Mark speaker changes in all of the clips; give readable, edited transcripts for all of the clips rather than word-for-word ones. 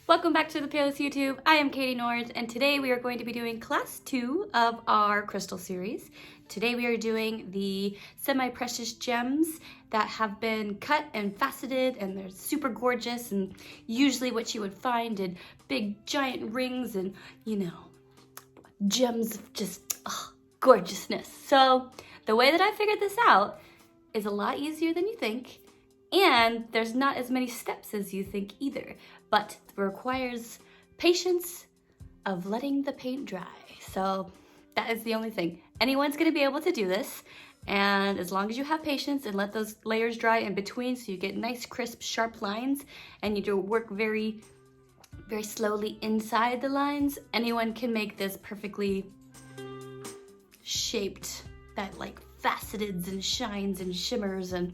Speaker 1: Welcome back to the Peerless YouTube. I am Caitie Nords, and today we are going to be doing class 2 of our crystal series. Today we are doing the semi-precious gems that have been cut and faceted, and they're super gorgeous and usually what you would find in big giant rings and, you know, gems of just gorgeousness. So the way that I figured this out is a lot easier than you think. And there's not as many steps as you think either, but it requires patience of letting the paint dry. So that is the only thing. Anyone's gonna be able to do this, and as long as you have patience and let those layers dry in between so you get nice, crisp, sharp lines, and you do work very, very slowly inside the lines, anyone can make this perfectly shaped, that like faceteds and shines and shimmers and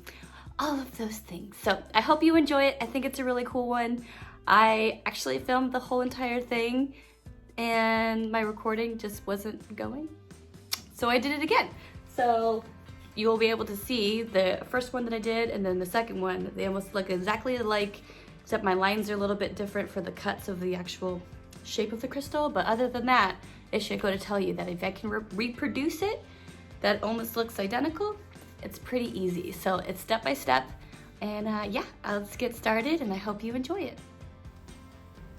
Speaker 1: all of those things. So I hope you enjoy it. I think it's a really cool one. I actually filmed the whole entire thing and my recording just wasn't going. So I did it again. So you will be able to see the first one that I did and then the second one. They almost look exactly alike, except my lines are a little bit different for the cuts of the actual shape of the crystal. But other than that, it should go to tell you that if I can reproduce it, that almost looks identical. It's pretty easy, so it's step by step, and yeah, let's get started, and I hope you enjoy it.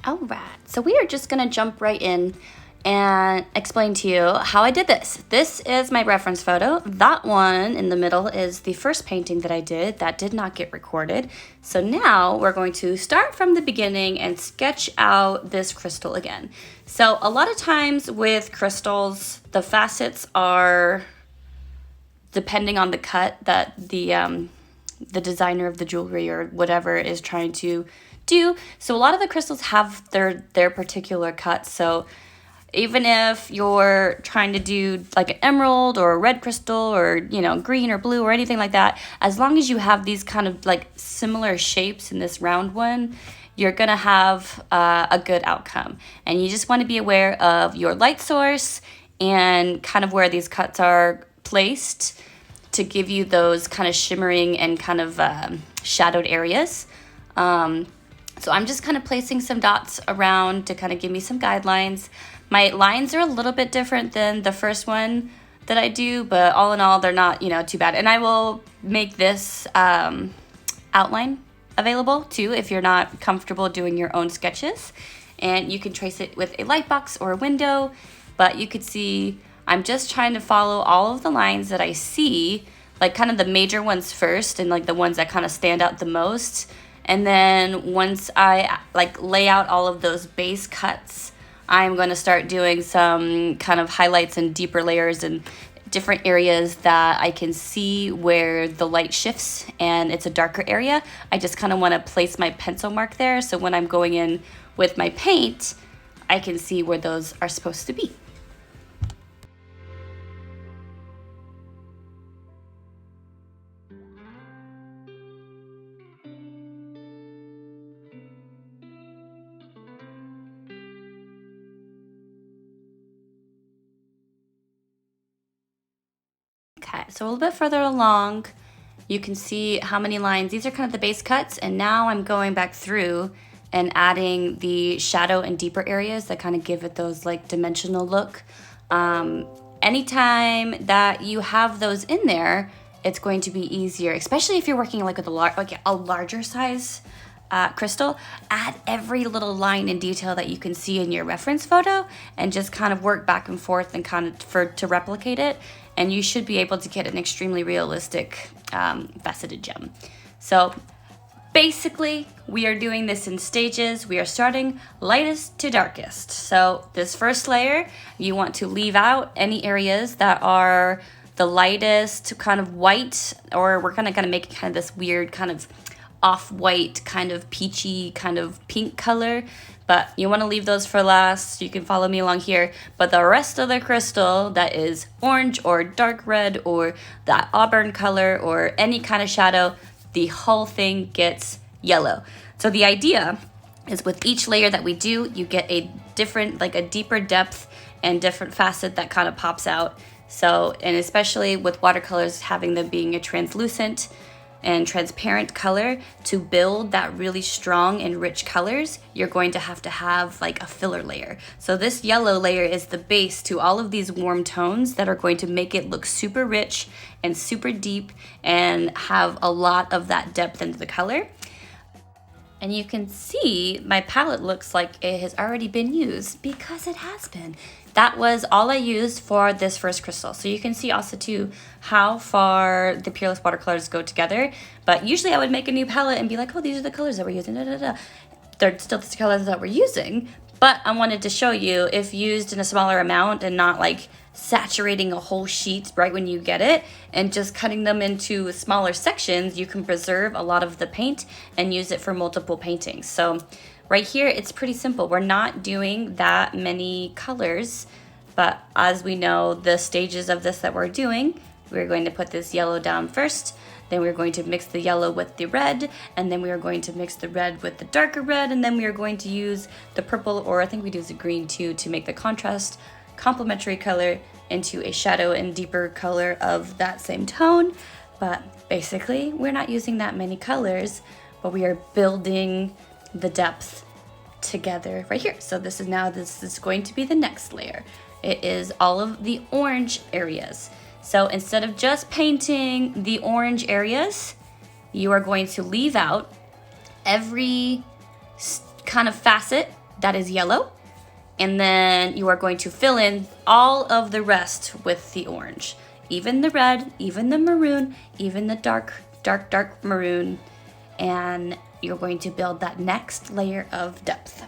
Speaker 1: All right, so we are just gonna jump right in and explain to you how I did this. This is my reference photo. That one in the middle is the first painting that I did that did not get recorded. So now we're going to start from the beginning and sketch out this crystal again. So a lot of times with crystals, the facets are depending on the cut that the designer of the jewelry or whatever is trying to do. So a lot of the crystals have their particular cuts. So even if you're trying to do like an emerald or a red crystal or, you know, green or blue or anything like that, as long as you have these kind of like similar shapes in this round one, you're gonna have a good outcome. And you just want to be aware of your light source and kind of where these cuts are placed to give you those kind of shimmering and kind of shadowed areas. So I'm just kind of placing some dots around to kind of give me some guidelines. My lines are a little bit different than the first one that I do, but all in all, they're not, you know, too bad. And I will make this outline available too if you're not comfortable doing your own sketches. And you can trace it with a light box or a window, but you could see I'm just trying to follow all of the lines that I see, like kind of the major ones first and like the ones that kind of stand out the most. And then once I like lay out all of those base cuts, I'm going to start doing some kind of highlights and deeper layers and different areas that I can see where the light shifts and it's a darker area. I just kind of want to place my pencil mark there. So when I'm going in with my paint, I can see where those are supposed to be. Okay, so a little bit further along, you can see how many lines. These are kind of the base cuts, and now I'm going back through and adding the shadow and deeper areas that kind of give it those like dimensional look. Anytime that you have those in there, it's going to be easier, especially if you're working like with a larger size crystal. Add every little line and detail that you can see in your reference photo and just kind of work back and forth and kind of to replicate it, and you should be able to get an extremely realistic faceted gem. So basically we are doing this in stages. We are starting lightest to darkest. So this first layer, you want to leave out any areas that are the lightest kind of white, or we're kind of gonna make it kind of this weird kind of off-white, kind of peachy, kind of pink color, but you want to leave those for last. You can follow me along here, but the rest of the crystal that is orange or dark red or that auburn color or any kind of shadow, the whole thing gets yellow. So the idea is with each layer that we do, you get a different, like a deeper depth and different facet that kind of pops out. So, and especially with watercolors, having them being a translucent, and transparent color, to build that really strong and rich colors, you're going to have like a filler layer. So this yellow layer is the base to all of these warm tones that are going to make it look super rich and super deep and have a lot of that depth into the color. And you can see my palette looks like it has already been used, because it has been. That was all I used for this first crystal. So you can see also too how far the Peerless Watercolors go together. But usually I would make a new palette and be like, oh, these are the colors that we're using, da, da, da. They're still the colors that we're using, but I wanted to show you, if used in a smaller amount and not like saturating a whole sheet right when you get it and just cutting them into smaller sections, you can preserve a lot of the paint and use it for multiple paintings. So right here, it's pretty simple. We're not doing that many colors, but as we know, the stages of this that we're doing, we're going to put this yellow down first, then we're going to mix the yellow with the red, and then we are going to mix the red with the darker red, and then we are going to use the purple, or I think we do the green too, to make the contrast complementary color into a shadow and deeper color of that same tone. But basically, we're not using that many colors, but we are building the depth together right here. So this is going to be the next layer. It is all of the orange areas. So instead of just painting the orange areas, you are going to leave out every kind of facet that is yellow, and then you are going to fill in all of the rest with the orange. Even the red, even the maroon, even the dark maroon, and you're going to build that next layer of depth.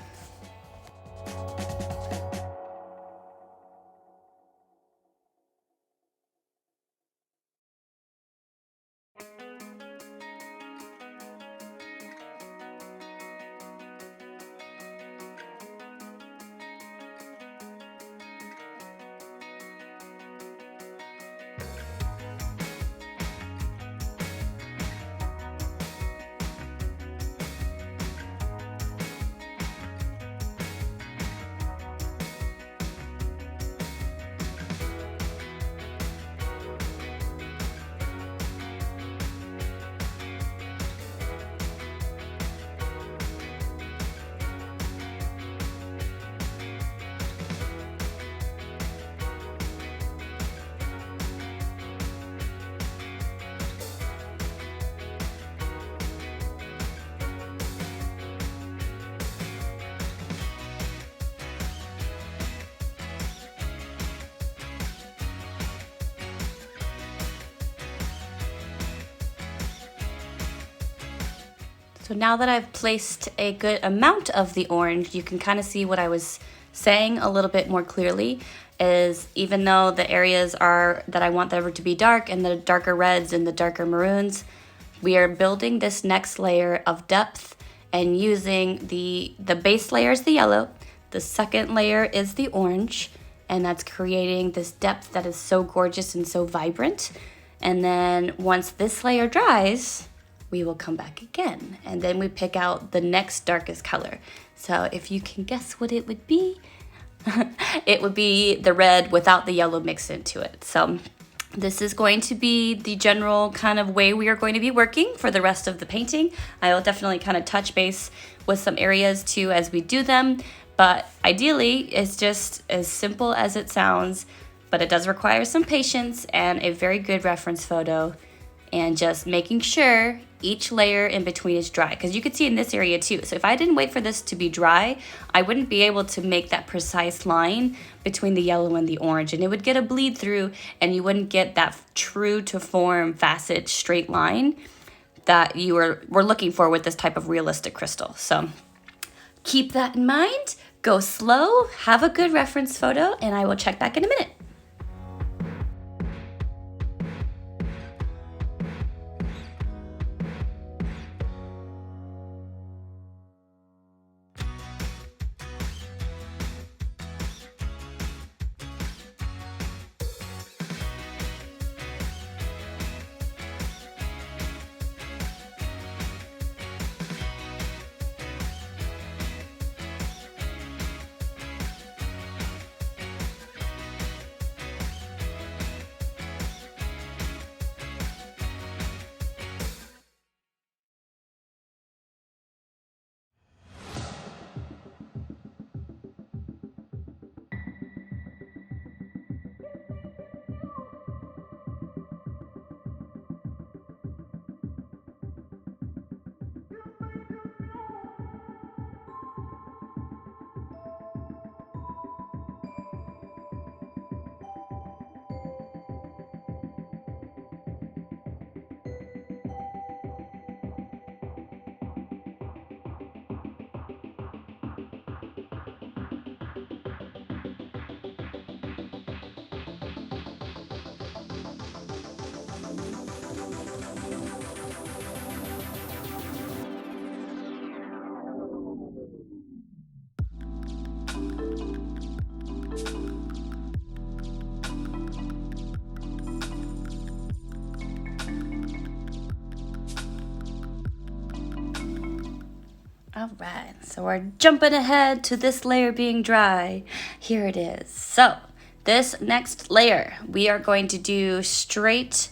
Speaker 1: So now that I've placed a good amount of the orange, you can kind of see what I was saying a little bit more clearly, is even though the areas are that I want them to be dark and the darker reds and the darker maroons, we are building this next layer of depth and using the base layer is the yellow, the second layer is the orange, and that's creating this depth that is so gorgeous and so vibrant. And then once this layer dries, we will come back again, and then we pick out the next darkest color. So if you can guess what it would be, it would be the red without the yellow mixed into it. So this is going to be the general kind of way we are going to be working for the rest of the painting. I will definitely kind of touch base with some areas too as we do them, but ideally it's just as simple as it sounds, but it does require some patience and a very good reference photo, and just making sure each layer in between is dry, because you could see in this area too. So if I didn't wait for this to be dry, I wouldn't be able to make that precise line between the yellow and the orange, and it would get a bleed through and you wouldn't get that true to form facet straight line that you were looking for with this type of realistic crystal. So keep that in mind, go slow, have a good reference photo, and I will check back in a minute. All right, so we're jumping ahead to this layer being dry. Here it is. So this next layer, we are going to do straight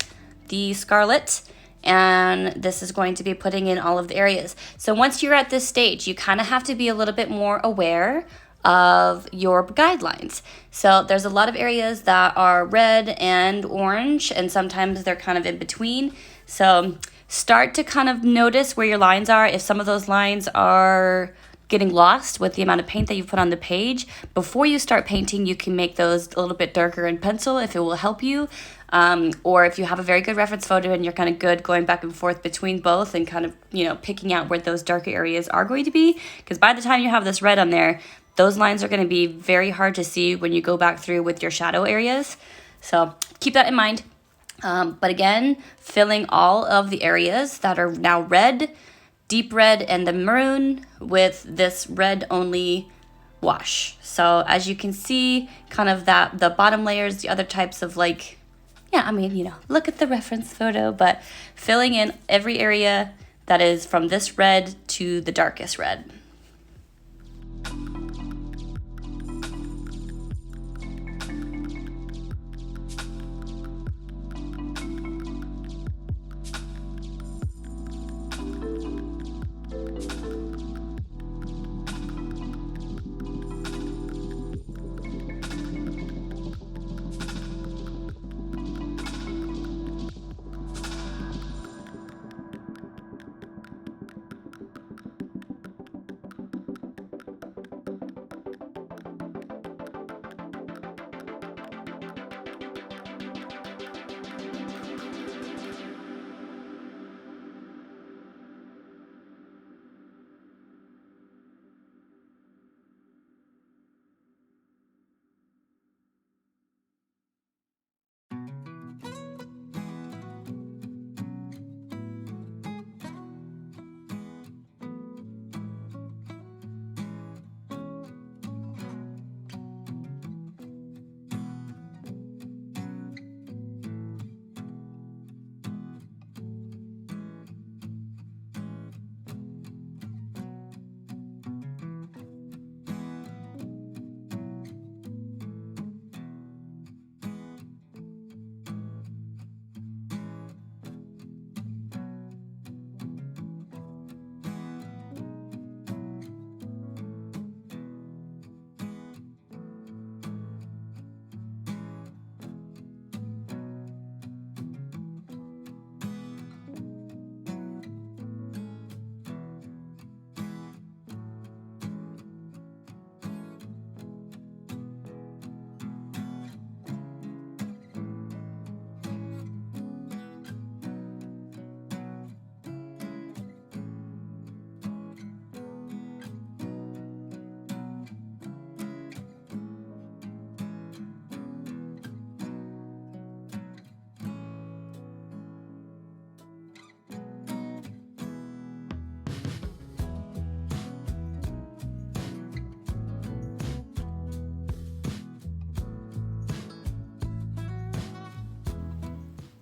Speaker 1: the scarlet, and this is going to be putting in all of the areas. So once you're at this stage, you kind of have to be a little bit more aware of your guidelines. So there's a lot of areas that are red and orange, and sometimes they're kind of in between. So start to kind of notice where your lines are. If some of those lines are getting lost with the amount of paint that you put on the page, before you start painting, you can make those a little bit darker in pencil if it will help you. Or if you have a very good reference photo and you're kind of good going back and forth between both and kind of, picking out where those darker areas are going to be. Because by the time you have this red on there, those lines are going to be very hard to see when you go back through with your shadow areas. So keep that in mind. But again, filling all of the areas that are now red, deep red, and the maroon with this red only wash. So as you can see, kind of the bottom layers, the other types of look at the reference photo, but filling in every area that is from this red to the darkest red.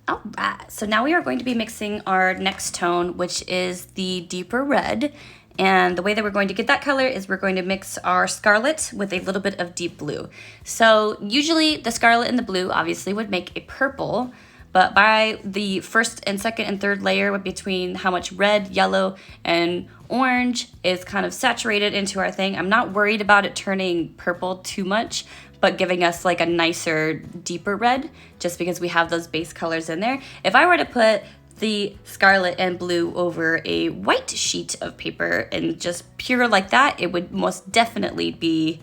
Speaker 1: All right, so now we are going to be mixing our next tone, which is the deeper red. And the way that we're going to get that color is we're going to mix our scarlet with a little bit of deep blue. So usually the scarlet and the blue obviously would make a purple, but by the first and second and third layer between how much red, yellow, and orange is kind of saturated into our thing, I'm not worried about it turning purple too much, but giving us like a nicer, deeper red, just because we have those base colors in there. If I were to put the scarlet and blue over a white sheet of paper and just pure like that, it would most definitely be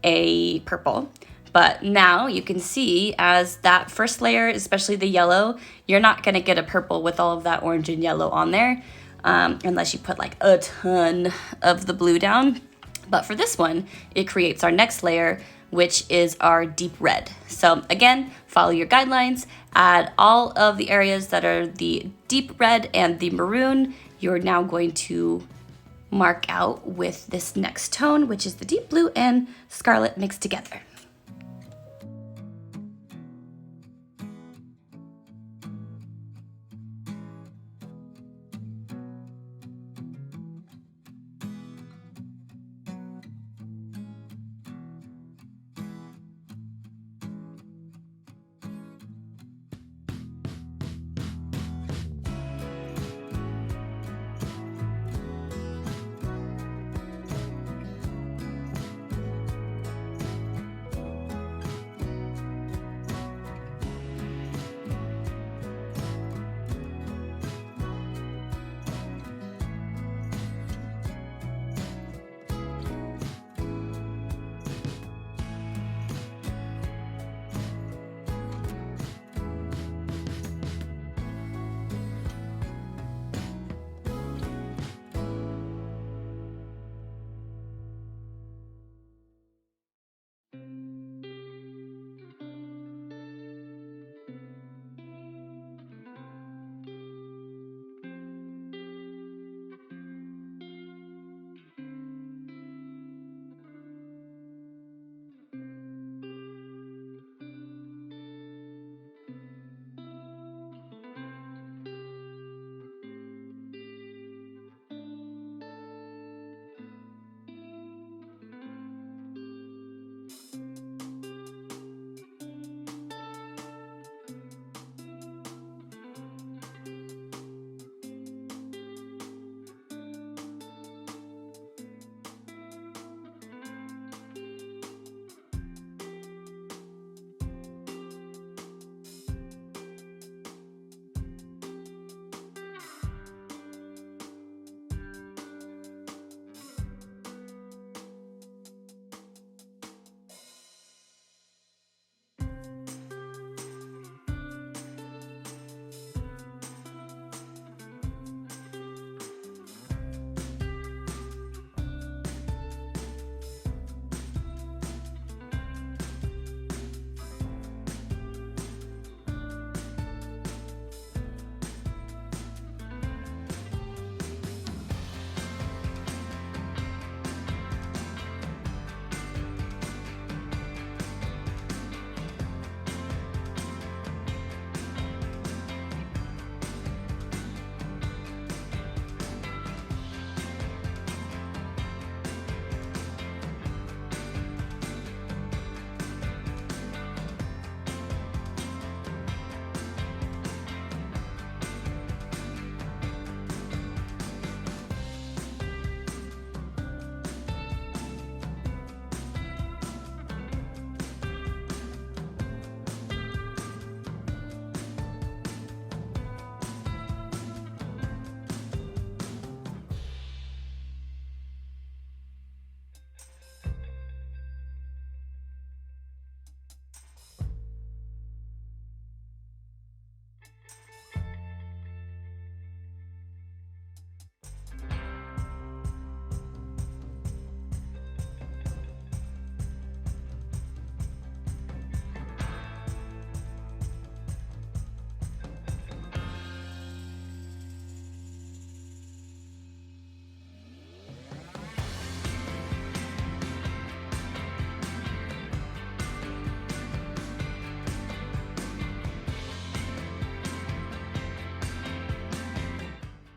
Speaker 1: a purple. But now you can see as that first layer, especially the yellow, you're not gonna get a purple with all of that orange and yellow on there, unless you put like a ton of the blue down. But for this one, it creates our next layer, which is our deep red. So again, follow your guidelines, add all of the areas that are the deep red and the maroon. You're now going to mark out with this next tone, which is the deep blue and scarlet mixed together.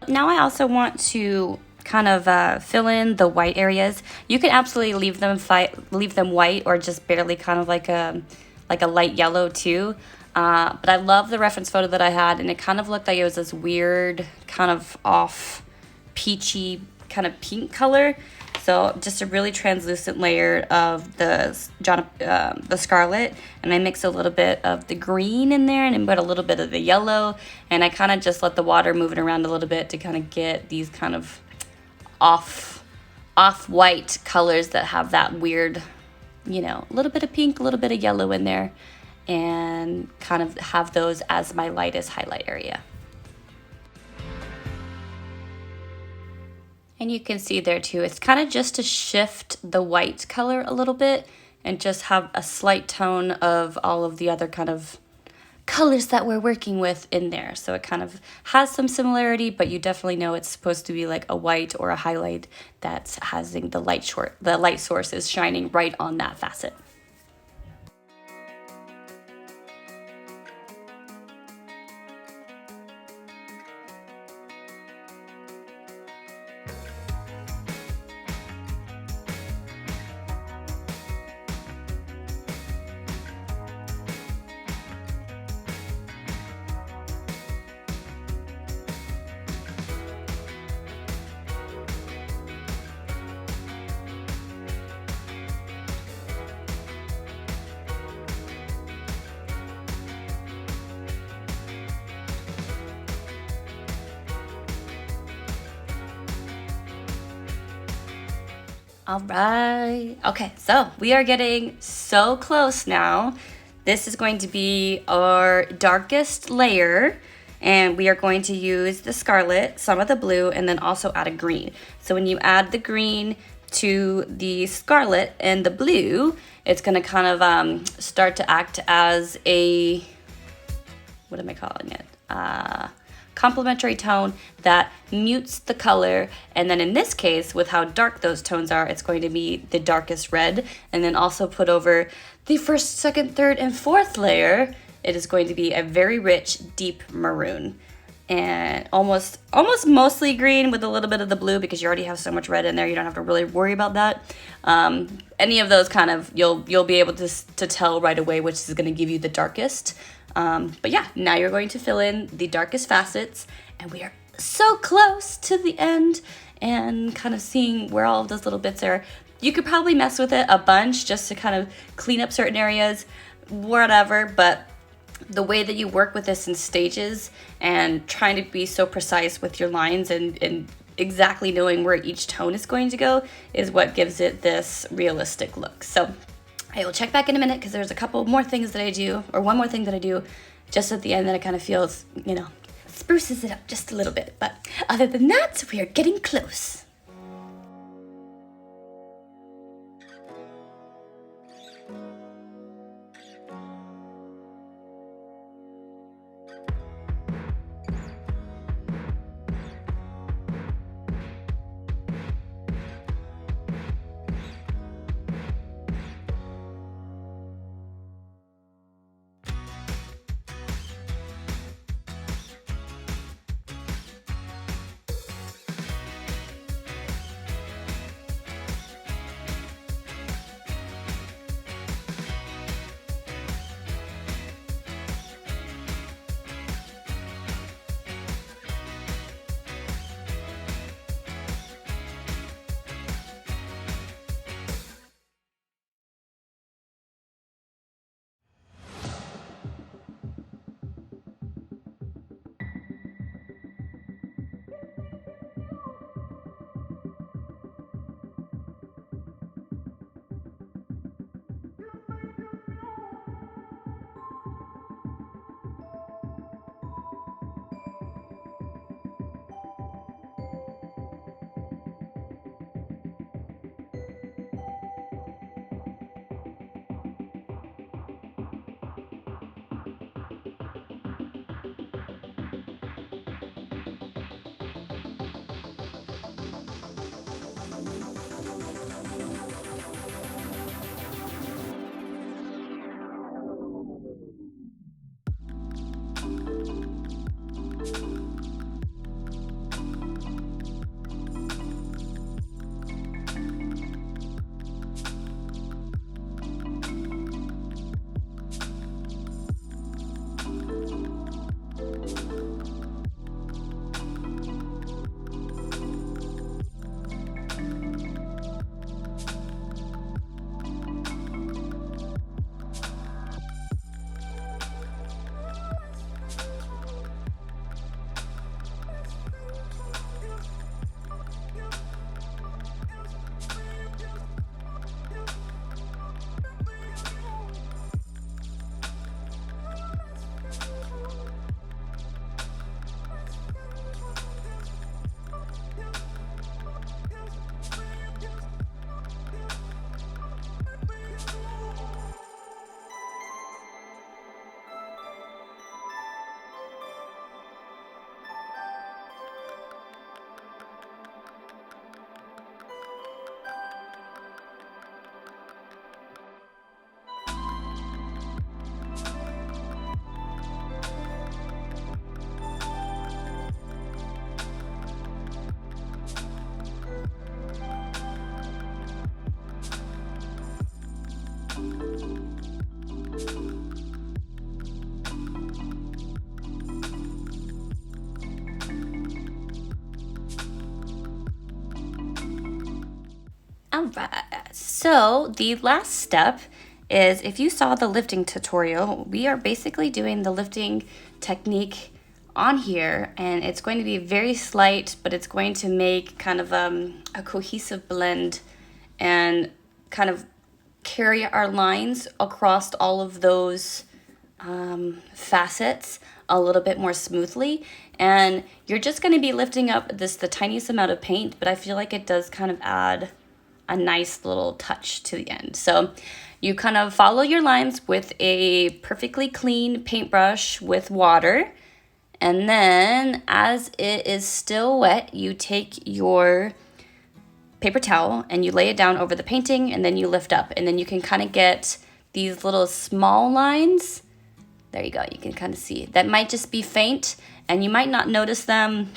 Speaker 1: Now I also want to kind of fill in the white areas. You can absolutely leave them white or just barely kind of like a light yellow too. But I love the reference photo that I had, and it kind of looked like it was this weird kind of off peachy kind of pink color. So just a really translucent layer of the scarlet, and I mix a little bit of the green in there and put a little bit of the yellow, and I kind of just let the water move it around a little bit to kind of get these kind of off-white colors that have that weird, you know, a little bit of pink, a little bit of yellow in there, and kind of have those as my lightest highlight area. And you can see there too, it's kind of just to shift the white color a little bit and just have a slight tone of all of the other kind of colors that we're working with in there. So it kind of has some similarity, but you definitely know it's supposed to be like a white or a highlight that's having the light source is shining right on that facet. All right. Okay, so we are getting so close now. This is going to be our darkest layer, and we are going to use the scarlet, some of the blue, and then also add a green. So when you add the green to the scarlet and the blue, it's gonna kind of start to act as a, what am I calling it? Complementary tone that mutes the color, and then in this case, with how dark those tones are, it's going to be the darkest red, and then also put over the first, second, third, and fourth layer, it is going to be a very rich, deep maroon, and almost mostly green with a little bit of the blue, because you already have so much red in there, you don't have to really worry about that. Any of those kind of, you'll be able to tell right away which is going to give you the darkest. But yeah, now you're going to fill in the darkest facets, and we are so close to the end and kind of seeing where all of those little bits are. You could probably mess with it a bunch just to kind of clean up certain areas, whatever, but the way that you work with this in stages and trying to be so precise with your lines and exactly knowing where each tone is going to go is what gives it this realistic look. So I will check back in a minute because there's a couple more things that I do, or one more thing that I do just at the end that it kind of feels, you know, spruces it up just a little bit. But other than that, we are getting close. All right, so the last step is, if you saw the lifting tutorial, we are basically doing the lifting technique on here, and it's going to be very slight, but it's going to make kind of a cohesive blend and kind of carry our lines across all of those facets a little bit more smoothly. And you're just going to be lifting up the tiniest amount of paint, but I feel like it does kind of add a nice little touch to the end. So you kind of follow your lines with a perfectly clean paintbrush with water, and then as it is still wet, you take your paper towel and you lay it down over the painting, and then you lift up, and then you can kind of get these little small lines. There you go, you can kind of see. That might just be faint, and you might not notice them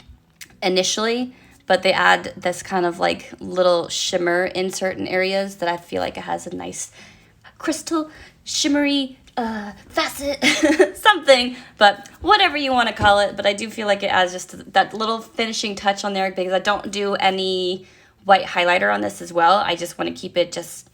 Speaker 1: initially, but they add this kind of like little shimmer in certain areas that I feel like it has a nice crystal shimmery facet something, but whatever you want to call it. But I do feel like it adds just that little finishing touch on there, because I don't do any white highlighter on this as well. I just want to keep it just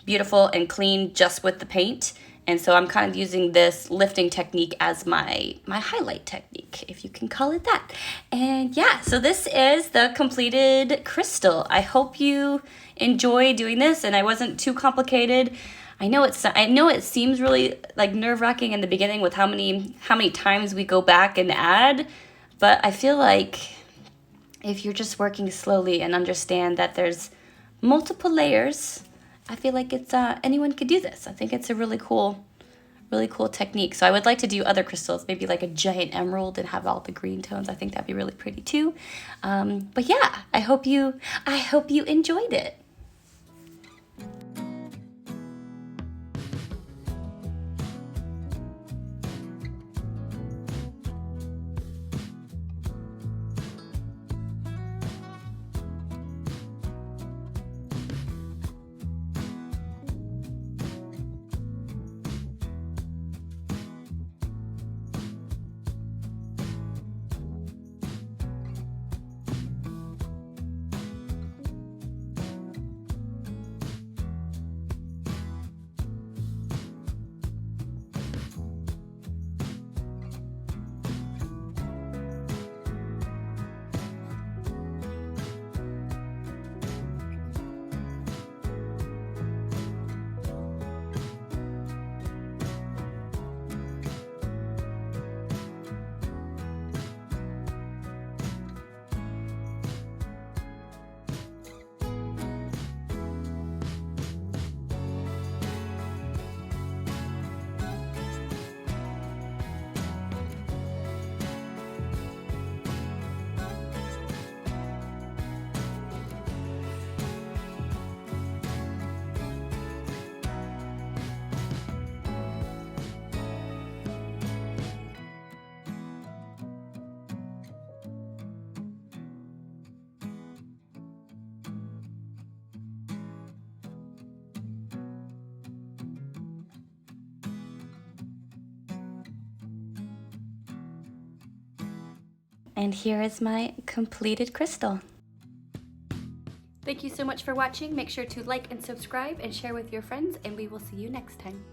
Speaker 1: beautiful and clean just with the paint. And so I'm kind of using this lifting technique as my highlight technique, if you can call it that. And yeah, so this is the completed crystal. I hope you enjoy doing this and I wasn't too complicated. I know it seems really like nerve-wracking in the beginning with how many times we go back and add, but I feel like if you're just working slowly and understand that there's multiple layers, I feel like it's anyone could do this. I think it's a really cool technique. So I would like to do other crystals, maybe like a giant emerald and have all the green tones. I think that'd be really pretty too. But yeah, I hope you enjoyed it. And here is my completed crystal. Thank you so much for watching. Make sure to like and subscribe and share with your friends, and we will see you next time.